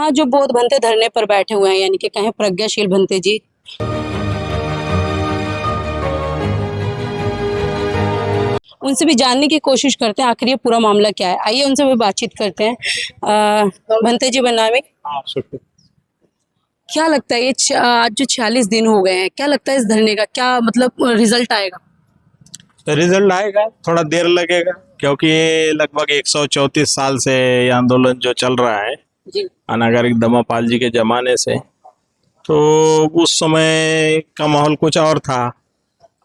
यहाँ जो बौद्ध भंते धरने पर बैठे हुए हैं, यानी कि कहें प्रज्ञाशील भंते जी, उनसे भी जानने की कोशिश करते हैं आखिर ये पूरा मामला क्या है। आइए उनसे भी बातचीत करते हैं। भंते जी बनावे, क्या लगता है ये आज जो 46 दिन हो गए हैं, क्या लगता है इस धरने का क्या मतलब रिजल्ट आएगा? रिजल्ट आएगा, थोड़ा देर लगेगा, क्योंकि ये लगभग 134 साल से ये आंदोलन जो चल रहा है जी अनागरिक धम्मपाल जी के जमाने से। तो उस समय का माहौल कुछ और था।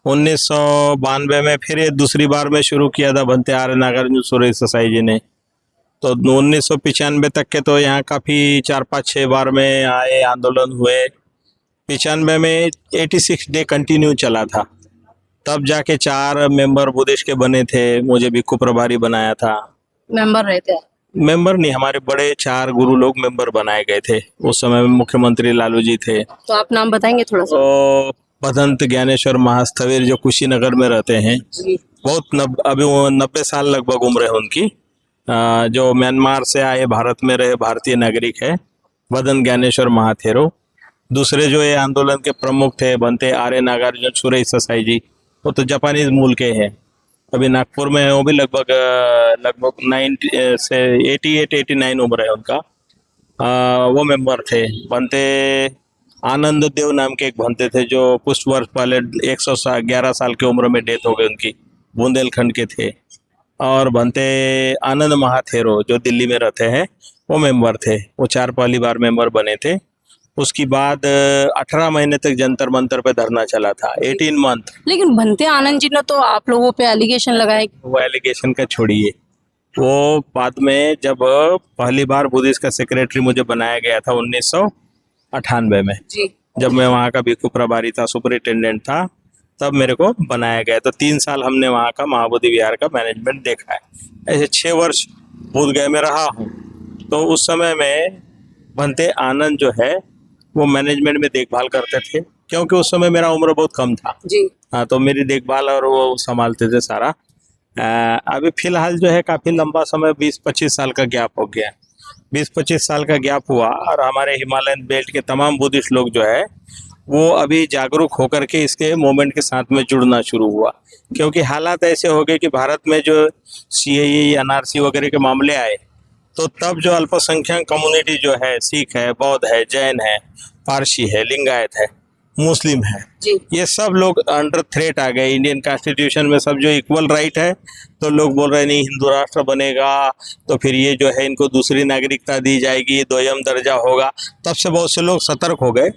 1992 में फिर ये दूसरी बार में शुरू किया था भंते आर्य नागार्जुन सुरेश देसाई जी ने। तो 1995 तक के तो यहाँ काफ़ी 4-5-6 बार में आए, आंदोलन हुए। 95 में 86 डे कंटिन्यू चला था, तब जाके 4 मेंबर बुद्धिस्ट के बने थे, मुझे भिक्खु प्रभारी बनाया था। मेंबर रहते हैं। मेंबर नहीं, हमारे बड़े 4 गुरु लोग मेंबर बनाए गए थे। उस समय में मुख्यमंत्री लालू जी थे। तो आप नाम बताएंगे थोड़ा सा? तो भदंत ज्ञानेश्वर महास्थविर जो कुशीनगर में रहते हैं, जी बहुत अभी वो 90 साल लगभग उम्र है उनकी। जो म्यांमार से आए, भारत में रहे, भारतीय नागरिक है, भदंत ज्ञानेश्वर महाथेरो। दूसरे जो ये आंदोलन के प्रमुख थे भंते आर्य नागार्जुन सुरेश देसाई जी, वो तो जापानीज मूल के हैं, अभी नागपुर में है। वो भी लगभग 90 से 88-89 उम्र है उनका। वो मेंबर थे। भंते आनंद देव नाम के एक भंते थे, जो कुछ वर्ष पहले 111 साल की उम्र में डेथ हो गई उनकी, बुंदेलखंड के थे। और भंते आनंद महाथेरो जो दिल्ली में रहते हैं, वो मेंबर थे। वो 4 पहली बार मेंबर बने थे। उसके बाद 18 महीने तक जंतर मंतर पे धरना चला था, 18 मंथ। लेकिन भंते आनंद जी ने तो आप लोगों पे एलिगेशन लगाए। वो एलिगेशन का छोड़िए, वो बाद में जब पहली बार बुद्धिस्ट का सेक्रेटरी मुझे बनाया गया था 1998 में, जी जब मैं वहाँ का भिक्खु प्रभारी था, सुपरिटेंडेंट था, तब मेरे को बनाया गया। तो 3 साल हमने वहाँ का महाबोधि विहार का मैनेजमेंट देखा है। ऐसे 6 वर्ष बोधगया में रहा हूँ। तो उस समय में भंते आनंद जो है वो मैनेजमेंट में देखभाल करते थे, क्योंकि उस समय मेरा उम्र बहुत कम था। जी हाँ, तो मेरी देखभाल और वो संभालते थे सारा। अभी फिलहाल जो है काफ़ी लंबा समय, 20-25 साल का गैप हो गया। 20-25 साल का गैप हुआ, और हमारे हिमालयन बेल्ट के तमाम बुद्धिस्ट लोग जो है वो अभी जागरूक होकर के इसके मूवमेंट के साथ में जुड़ना शुरू हुआ। क्योंकि हालात ऐसे हो गए कि भारत में जो CAA, NRC वगैरह के मामले आए, तो तब जो अल्पसंख्यक कम्युनिटी जो है, सिख है, बौद्ध है, जैन है, पारसी है, लिंगायत है, मुस्लिम है, जी ये सब लोग अंडर थ्रेट आ गए। इंडियन कॉन्स्टिट्यूशन में सब जो इक्वल राइट है, तो लोग बोल रहे नहीं, हिंदू राष्ट्र बनेगा तो फिर ये जो है इनको दूसरी नागरिकता दी जाएगी, दोयम दर्जा होगा। तब से बहुत से लोग सतर्क हो गए।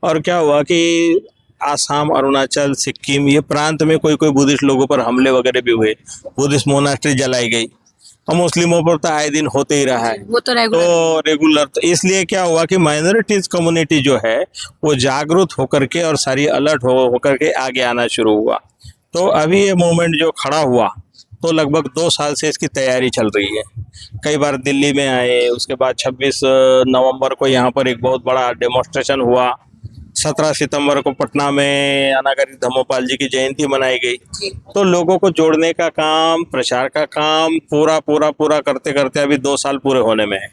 और क्या हुआ कि आसाम, अरुणाचल, सिक्किम, ये प्रांत में कोई कोई बुद्धिस्ट लोगों पर हमले वगैरह भी हुए, बुद्धिस्ट मोनास्ट्री जलाई गई, और मुस्लिमों पर तो आए दिन होते ही रहा है। वो तो रेगुलर तो इसलिए क्या हुआ कि माइनॉरिटीज कम्युनिटी जो है वो जागरूक होकर के और सारी अलर्ट होकर के आगे आना शुरू हुआ। तो अभी ये मूवमेंट जो खड़ा हुआ, तो लगभग 2 साल से इसकी तैयारी चल रही है। कई बार दिल्ली में आए, उसके बाद 26 नवंबर को यहाँ पर एक बहुत बड़ा डेमोन्स्ट्रेशन हुआ। 17 सितंबर को पटना में अनागरिक धम्मपाल जी की जयंती मनाई गई। तो लोगों को जोड़ने का काम, प्रचार का काम पूरा करते करते अभी 2 साल पूरे होने में है।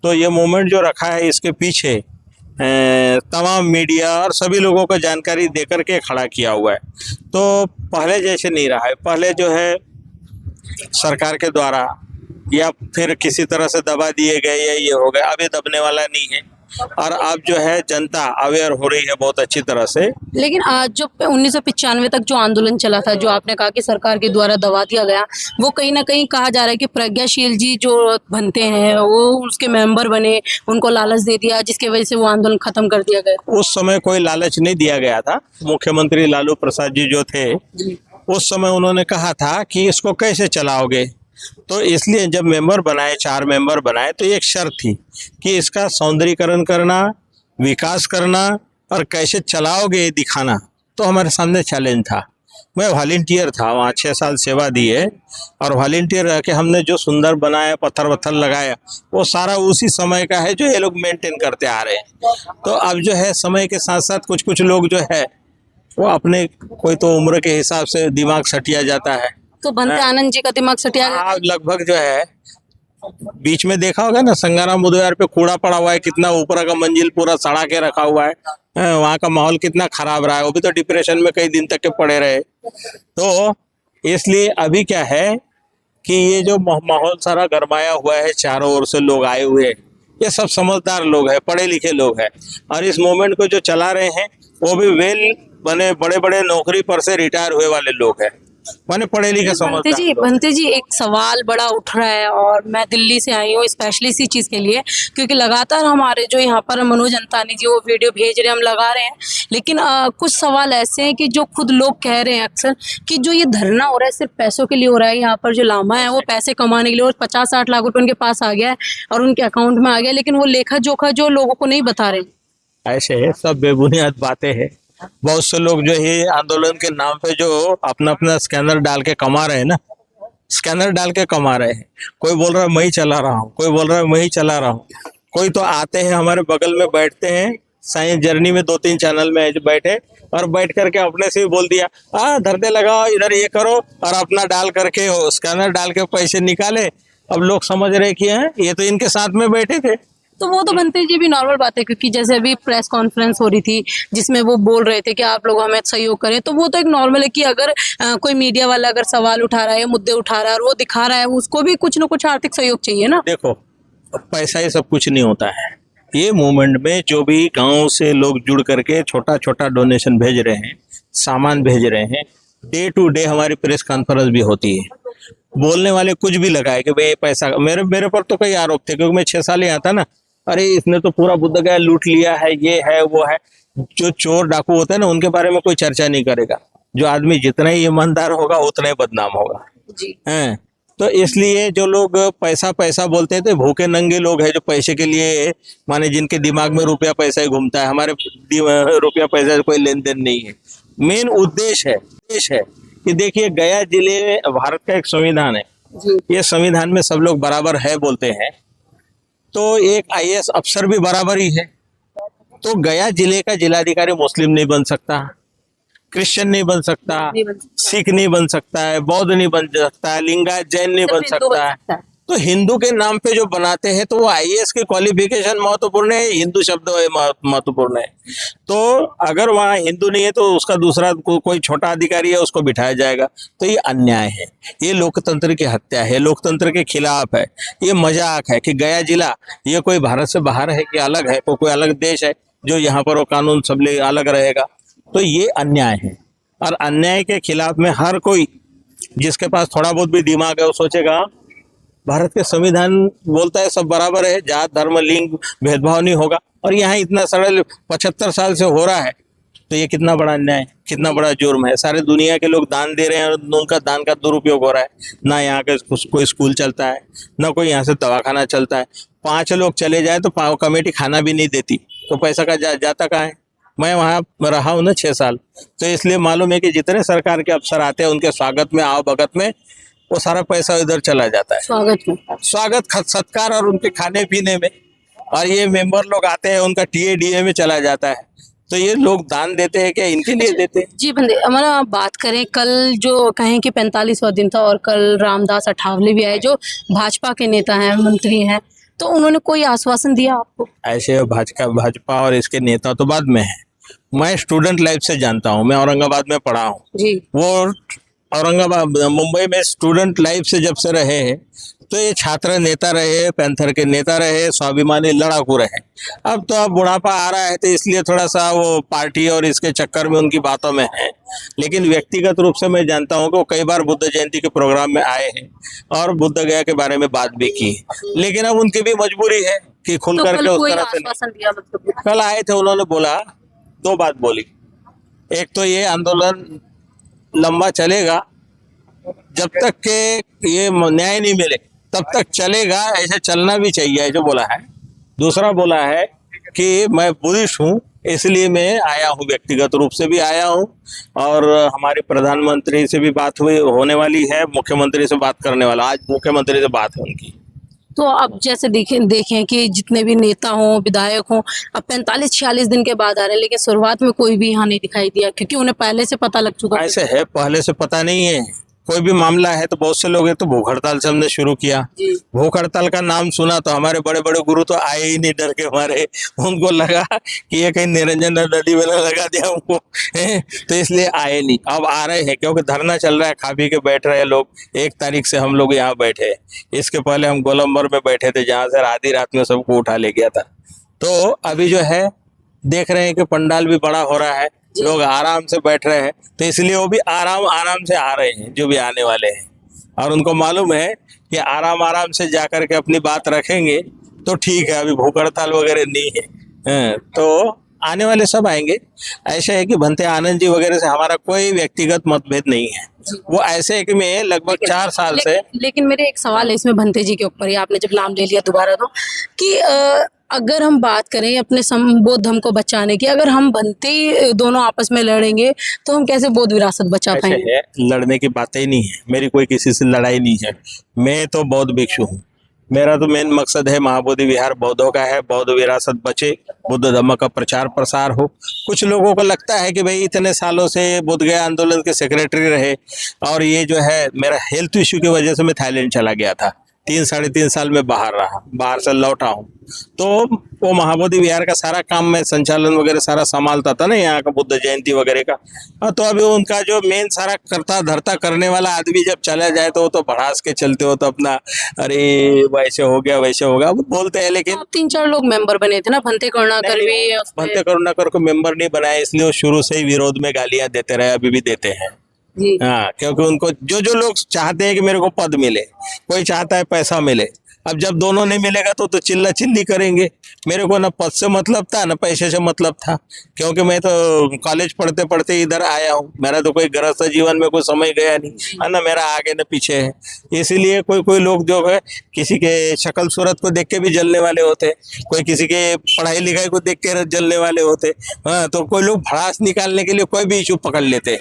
तो ये मूवमेंट जो रखा है, इसके पीछे तमाम मीडिया और सभी लोगों को जानकारी देकर के खड़ा किया हुआ है। तो पहले जैसे नहीं रहा है। पहले जो है सरकार के द्वारा या फिर किसी तरह से दबा दिए गए या ये हो गया, अब ये दबने वाला नहीं है। और अब जो है जनता अवेयर हो रही है बहुत अच्छी तरह से। लेकिन आज जो 1995 तक जो आंदोलन चला था, जो आपने कहा कि सरकार के द्वारा दबा दिया गया, वो कहीं ना कहीं कहा जा रहा है कि प्रज्ञाशील जी जो बनते हैं वो उसके मेंबर बने, उनको लालच दे दिया, जिसकी वजह से वो आंदोलन खत्म कर दिया गया। उस समय कोई लालच नहीं दिया गया था। मुख्यमंत्री लालू प्रसाद जी जो थे, उस समय उन्होंने कहा था कि इसको कैसे चलाओगे। तो इसलिए जब मेंबर बनाए, 4 मेंबर बनाए, तो एक शर्त थी कि इसका सौंदर्यीकरण करना, विकास करना और कैसे चलाओगे दिखाना। तो हमारे सामने चैलेंज था। मैं वॉलंटियर था, वहाँ 6 साल सेवा दी है, और वॉलंटियर रह के हमने जो सुंदर बनाया, पत्थर वत्थर लगाया, वो सारा उसी समय का है जो ये लोग मेंटेन करते आ रहे हैं। तो अब जो है समय के साथ साथ कुछ लोग जो है वो अपने, कोई तो उम्र के हिसाब से दिमाग सटिया जाता है। तो भंते आनंद जी का दिमाग सटिया गया। लगभग जो है बीच में देखा होगा ना, संगाराम बुधवार पे कूड़ा पड़ा हुआ है, कितना ऊपर का मंजिल पूरा सड़ा के रखा हुआ है। वहाँ का माहौल कितना खराब रहा है, वो भी तो डिप्रेशन में कई दिन तक के पड़े रहे। तो इसलिए अभी क्या है कि ये जो माहौल सारा गरमाया हुआ है, चारों ओर से लोग आए हुए हैं, ये सब समझदार लोग हैं, पढ़े लिखे लोग हैं, और इस मूवमेंट को जो चला रहे हैं वो भी वेल बने बड़े बड़े नौकरी पर से रिटायर हुए वाले लोग हैं, माने पढ़े लिखे समझदार लोग। बनते जी एक सवाल बड़ा उठ रहा है, और मैं दिल्ली से आई हूँ स्पेशली इसी चीज़ के लिए, क्योंकि लगातार हमारे जो यहाँ पर मनोज अंतानी जी वो वीडियो भेज रहे हैं, हम लगा रहे हैं, लेकिन कुछ सवाल ऐसे हैं कि जो खुद लोग कह रहे हैं अक्सर कि जो ये धरना हो रहा है सिर्फ पैसों के लिए हो रहा है। यहाँ पर जो लामा है वो पैसे कमाने के लिए, और 50-60 लाख रुपए उनके पास आ गया है और उनके अकाउंट में आ गया, लेकिन वो लेखा जोखा जो लोगों को नहीं बता रहे। ऐसे है, सब बेबुनियाद बातें हैं। बहुत से लोग जो है आंदोलन के नाम पे जो अपना अपना स्कैनर डाल के कमा रहे हैं ना, स्कैनर डाल के कमा रहे हैं। कोई बोल रहा है मैं ही चला रहा हूँ, कोई बोल रहा है मैं ही चला रहा हूँ। कोई तो आते हैं हमारे बगल में बैठते हैं, साइंस जर्नी में 2-3 चैनल में बैठे, और बैठ करके अपने से ही बोल दिया धरने लगाओ, इधर ये करो, और अपना डाल करके स्कैनर डाल के पैसे निकाले। अब लोग समझ रहे कि ये तो इनके साथ में बैठे थे। तो वो तो बनते जी भी नॉर्मल बात है, क्योंकि जैसे अभी प्रेस कॉन्फ्रेंस हो रही थी जिसमें वो बोल रहे थे कि आप लोग हमें सहयोग करें, तो वो तो एक नॉर्मल है कि अगर कोई मीडिया वाला अगर सवाल उठा रहा है, मुद्दे उठा रहा है और वो दिखा रहा है, उसको भी कुछ ना कुछ आर्थिक सहयोग चाहिए ना। देखो, पैसा ही सब कुछ नहीं होता है। ये मूवमेंट में जो भी गांव से लोग जुड़ करके छोटा छोटा डोनेशन भेज रहे हैं, सामान भेज रहे हैं, डे टू डे हमारी प्रेस कॉन्फ्रेंस भी होती है। बोलने वाले कुछ भी लगाए कि भाई पैसा, मेरे पर तो कई आरोप थे, क्योंकि मैं 6 साल यहाँ था ना। अरे इसने तो पूरा बुद्ध गया लूट लिया है, ये है वो है। जो चोर डाकू होते हैं ना, उनके बारे में कोई चर्चा नहीं करेगा। जो आदमी जितना ही ईमानदार होगा उतना ही बदनाम होगा जी। हैं। तो इसलिए जो लोग पैसा पैसा बोलते थे, भूखे नंगे लोग हैं जो पैसे के लिए, माने जिनके दिमाग में रुपया पैसा ही घूमता है। हमारे रुपया पैसा से कोई लेन देन नहीं है। मेन उद्देश्य है कि देखिए, गया जिले में भारत का एक संविधान है जी। ये संविधान में सब लोग बराबर है बोलते हैं, तो एक IAS अफसर भी बराबर ही है। तो गया जिले का जिलाधिकारी मुस्लिम नहीं बन सकता, क्रिश्चियन नहीं बन सकता, सिख नहीं बन सकता है, बौद्ध नहीं बन सकता है, लिंगायत जैन नहीं बन सकता है। तो हिंदू के नाम पे जो बनाते हैं, तो वो IAS की क्वालिफिकेशन महत्वपूर्ण है, हिंदू शब्द महत्वपूर्ण है। तो अगर वहाँ हिंदू नहीं है तो उसका दूसरा कोई छोटा अधिकारी है, उसको बिठाया जाएगा। तो ये अन्याय है, ये लोकतंत्र की हत्या है, लोकतंत्र के खिलाफ है। ये मजाक है कि गया जिला ये कोई भारत से बाहर है कि अलग है, कोई अलग देश है जो यहाँ पर वो कानून सब अलग रहेगा। तो ये अन्याय है, और अन्याय के खिलाफ में हर कोई जिसके पास थोड़ा बहुत भी दिमाग है वो सोचेगा भारत के संविधान बोलता है सब बराबर है, जात धर्म लिंग भेदभाव नहीं होगा। और यहाँ इतना सरल 75 साल से हो रहा है, तो ये कितना बड़ा अन्याय है, कितना बड़ा जुर्म है। सारे दुनिया के लोग दान दे रहे हैं और उनका दान का दुरुपयोग हो रहा है। ना यहाँ के कोई स्कूल चलता है, ना कोई यहाँ से दवाखाना चलता है। 5 लोग चले जाए तो कमेटी खाना भी नहीं देती, तो पैसा का जाता कहाँ है। मैं वहाँ रहा हूँ ना 6 साल, तो इसलिए मालूम है कि जितने सरकार के अफसर आते हैं उनके स्वागत में आओ भगत में वो सारा पैसा इधर चला जाता है, स्वागत सत्कार और उनके खाने पीने में। और ये मेंबर लोग आते हैं उनका TADA में चला जाता है। तो ये लोग दान देते हैं क्या, इनके लिए देते हैं? जी बंदे, हमारा बात करें, कल जो कहें कि 45वां दिन था और कल रामदास अठावले भी आए जो भाजपा के नेता हैं, मंत्री हैं, तो उन्होंने कोई आश्वासन दिया आपको? ऐसे भाजपा और इसके नेता तो बाद में है। मैं स्टूडेंट लाइफ से जानता हूँ, मैं औरंगाबाद में पढ़ा हूँ जी। वो औरंगाबाद मुंबई में स्टूडेंट लाइफ से जब से रहे हैं, तो ये छात्र नेता रहे, पैंथर के नेता रहे, स्वाभिमानी लड़ाकू रहे। अब तो अब बुढ़ापा आ रहा है, तो इसलिए थोड़ा सा वो पार्टी और इसके चक्कर में उनकी बातों में है। लेकिन व्यक्तिगत रूप से मैं जानता हूँ कि वो कई बार बुद्ध जयंती के प्रोग्राम में आए हैं और बुद्ध गया के बारे में बात भी की। लेकिन अब उनकी भी मजबूरी है कि खुल करके उस तरह से कल आए थे। उन्होंने बोला 2 बात बोली। एक तो ये आंदोलन लंबा चलेगा, जब तक के ये न्याय नहीं मिले तब तक चलेगा, ऐसे चलना भी चाहिए जो बोला है। दूसरा बोला है कि मैं बुद्धिस्ट हूँ, इसलिए मैं आया हूँ, व्यक्तिगत रूप से भी आया हूँ, और हमारे प्रधानमंत्री से भी बात होने वाली है, मुख्यमंत्री से बात करने वाला, आज मुख्यमंत्री से बात है उनकी। तो अब जैसे देखें कि जितने भी नेता हों, विधायक हों, अब 45-46 दिन के बाद आ रहे हैं, लेकिन शुरुआत में कोई भी यहाँ नहीं दिखाई दिया, क्योंकि उन्हें पहले से पता लग चुका। ऐसे है, पहले से पता नहीं है, कोई भी मामला है तो बहुत से लोग हैं तो भूख हड़ताल से हमने शुरू किया। जी। भूख हड़ताल का नाम सुना तो हमारे बड़े बड़े गुरु तो आए ही नहीं डर के हमारे, उनको लगा कि ये कहीं निरंजन नदी में ना लगा दिया हमको, तो इसलिए आए नहीं। अब आ रहे हैं क्योंकि धरना चल रहा है, खा पी के बैठ रहे हैं लोग। 1 तारीख से हम लोग यहाँ बैठे हैं, इसके पहले हम गोलंबर में बैठे थे जहाँ से आधी रात में सबको उठा ले गया था। तो अभी जो है देख रहे हैं कि पंडाल भी बड़ा हो रहा है, लोग आराम से बैठ रहे हैं, तो इसलिए वो भी आराम से आ रहे हैं जो भी आने वाले हैं, और उनको मालूम है कि आराम से जाकर के अपनी बात रखेंगे तो ठीक है, अभी भूख हड़ताल वगैरह नहीं है। तो आने वाले सब आएंगे। ऐसा है कि भंते आनंद जी वगैरह से हमारा कोई व्यक्तिगत मतभेद नहीं है, वो ऐसे है कि मैं लगभग 4 साल से। लेकिन मेरे एक सवाल है इसमें भंते जी के ऊपर ही, आपने जब नाम ले लिया दोबारा, तो कि अगर हम बात करें अपने बौद्ध धर्म को बचाने की, अगर हम भंते दोनों आपस में लड़ेंगे तो हम कैसे बौद्ध विरासत बचा ऐसे पाएंगे? है, लड़ने की बातें ही नहीं है, मेरी कोई किसी से लड़ाई नहीं है। मैं तो बौद्ध भिक्षु हूँ, मेरा तो मेन मकसद है महाबोधि विहार बौद्धों का है, बौद्ध विरासत बचे, बुद्ध धर्म का प्रचार प्रसार हो। कुछ लोगों को लगता है कि भाई इतने सालों से बोध गया आंदोलन के सेक्रेटरी रहे, और ये जो है मेरा हेल्थ इश्यू की वजह से मैं थाईलैंड चला गया था, 3-3.5 साल में बाहर रहा, बाहर से लौटा हूँ। तो वो महाबोधि विहार का सारा काम मैं संचालन वगैरह सारा संभालता था ना, यहाँ का बुद्ध जयंती वगैरह का। तो अभी उनका जो मेन सारा करता धरता करने वाला आदमी जब चला जाए तो वो तो भड़ास के चलते हो, तो अपना अरे वैसे हो गया वैसे होगा वो बोलते हैं। लेकिन 3-4 लोग मेंबर बने थे ना, भंते करुणाकर भी। भंते करुणाकर को मेंबर नहीं बनाया, इसलिए वो शुरू से ही विरोध में गालियां देते रहे, अभी भी देते हैं। जी। हाँ, क्योंकि उनको जो लोग चाहते हैं कि मेरे को पद मिले, कोई चाहता है पैसा मिले। अब जब दोनों नहीं मिलेगा तो चिल्ला चिल्ली करेंगे। मेरे को ना पद से मतलब था ना पैसे से मतलब था, क्योंकि मैं तो कॉलेज पढ़ते पढ़ते इधर आया हूँ, मेरा तो कोई गृहस्थ जीवन में कोई समय गया नहीं है ना, मेरा आगे न पीछे है। इसीलिए कोई लोग जो है किसी के शक्ल सूरत को देख के भी जलने वाले होते, कोई किसी के पढ़ाई लिखाई को देख के जलने वाले होते। हाँ, तो कोई लोग भड़ास निकालने के लिए कोई भी इशू पकड़ लेते हैं।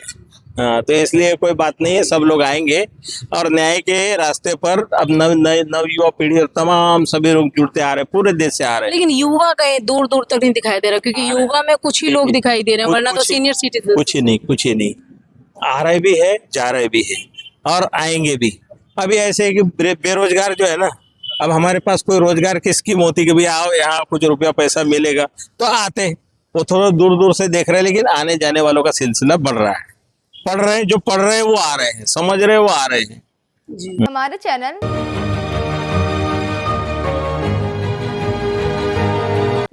हाँ, तो इसलिए कोई बात नहीं है, सब लोग आएंगे और न्याय के रास्ते पर अब नव युवा पीढ़ी और तमाम सभी लोग जुड़ते आ रहे, पूरे देश से आ रहे हैं। लेकिन युवा कहीं दूर दूर तक नहीं दिखाई दे रहा, क्योंकि युवा में कुछ ही लोग दिखाई दे रहे हैं, वरना तो सीनियर सिटीजन कुछ ही नहीं आ रहे भी है, जा रहे भी है और आएंगे भी। अभी ऐसे है कि बेरोजगार जो है ना, अब हमारे पास कोई रोजगार की स्कीम होती कि भाई आओ यहाँ कुछ रुपया पैसा मिलेगा तो आते, वो थोड़ा दूर दूर से देख रहे हैं, लेकिन आने जाने वालों का सिलसिला बढ़ रहा है। पढ़ रहे हैं, जो पढ़ रहे हैं वो आ रहे हैं, समझ रहे हैं वो आ रहे हैं। हमारे चैनल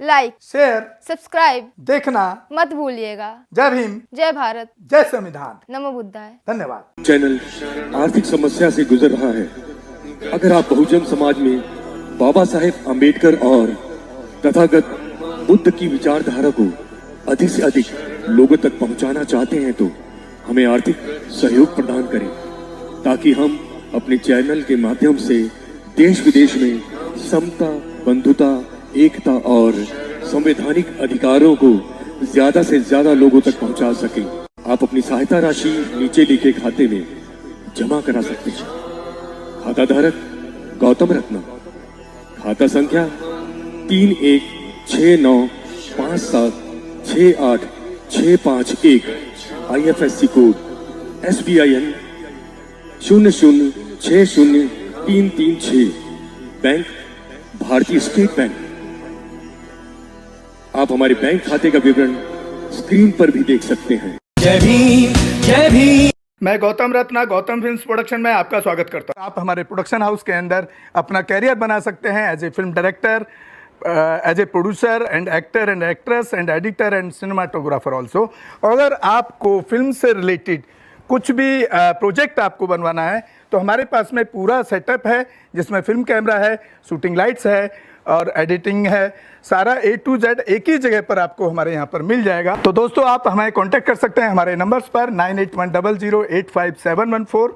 लाइक, शेयर, सब्सक्राइब देखना मत भूलिएगा। जय भीम, जय भारत, जय संविधान, नमो बुद्धाय। धन्यवाद। चैनल आर्थिक समस्या से गुजर रहा है। अगर आप बहुजन समाज में बाबा साहेब अम्बेडकर और तथागत बुद्ध की विचारधारा को अधिक से अधिक लोगों तक पहुंचाना चाहते हैं तो हमें आर्थिक सहयोग प्रदान करें, ताकि हम अपने चैनल के माध्यम से देश विदेश में समता, बंधुता, एकता और संवैधानिक अधिकारों को ज्यादा से ज्यादा लोगों तक पहुंचा सकें। आप अपनी सहायता राशि नीचे लिखे खाते में जमा करा सकते हैं। खाता धारक गौतम रत्ना, खाता संख्या 3169576865 IFSC कोड SBIN 0060336, बैंक भारतीय स्टेट बैंक। आप हमारे बैंक खाते का विवरण स्क्रीन पर भी देख सकते हैं। जय भीम, जय भीम। मैं गौतम रत्ना गौतम फिल्म्स प्रोडक्शन में आपका स्वागत करता हूं। आप हमारे प्रोडक्शन हाउस के अंदर अपना कैरियर बना सकते हैं as a film director, as a producer and actor and actress and editor and cinematographer also. अगर आपको फिल्म से रिलेटेड कुछ भी प्रोजेक्ट आपको बनवाना है तो हमारे पास में पूरा सेटअप है, जिसमें फिल्म कैमरा है, शूटिंग लाइट्स है और एडिटिंग है। सारा A to Z एक ही जगह पर आपको हमारे यहाँ पर मिल जाएगा। तो दोस्तों आप हमें कांटेक्ट कर सकते हैं हमारे नंबर्स पर 9810085714।